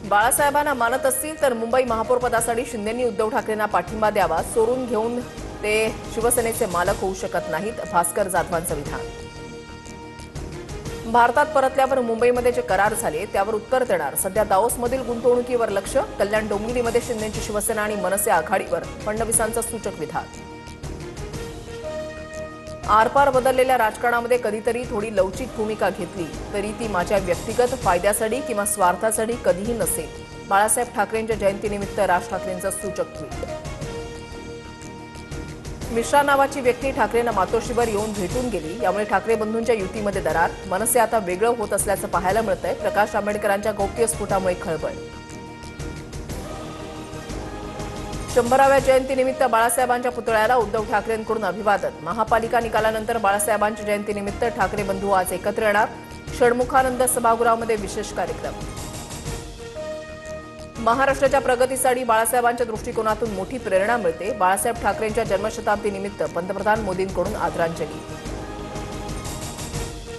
बाळासाहेबांना मानत असतील तर मुंबई महापौरपदासाठी शिंदेंनी उद्धव ठाकरेंना पाठिंबा द्यावा. चोरून घेऊन ते शिवसेनेचे मालक होऊ शकत नाहीत, भास्कर जाधवांचं विधान. भारतात परतल्यावर मुंबईमध्ये जे करार झाले त्यावर उत्तर देणार. सध्या दाओसमधील गुंतवणुकीवर लक्ष. कल्याण डोंबिवलीमध्ये शिंदेंची शिवसेना आणि मनसे आघाडीवर, फडणवीसांचं सूचक विधान. आरपार बदललेल्या राजकारणामध्ये कधीतरी थोडी लवचिक भूमिका घेतली तरी ती माझ्या व्यक्तिगत फायद्यासाठी किंवा स्वार्थासाठी कधीही नसेल. बाळासाहेब ठाकरेंच्या जयंतीनिमित्त राज ठाकरेंचं सूचक ट्विट. मिश्रा नावाची व्यक्ती ठाकरेंना मातोश्रीवर येऊन भेटून गेली, यामुळे ठाकरे बंधूंच्या युतीमध्ये दरार. मनसे आता वेगळं होत असल्याचं पाहायला मिळतंय. प्रकाश आंबेडकरांच्या गौप्यस्फोटामुळे खळबळ. 100व्या जयंतीनिमित्त बाळासाहेबांच्या पुतळ्याला उद्धव ठाकरेंकडून अभिवादन. महापालिका निकालानंतर बाळासाहेबांच्या जयंतीनिमित्त ठाकरे बंधू आज एकत्र येणार. षण्मुखानंद सभागृहामध्ये विशेष कार्यक्रम. महाराष्ट्राच्या प्रगतीसाठी बाळासाहेबांच्या दृष्टिकोनातून मोठी प्रेरणा मिळते. बाळासाहेब ठाकरेंच्या जन्मशताब्दीनिमित्त पंतप्रधान मोदींकडून आदरांजली.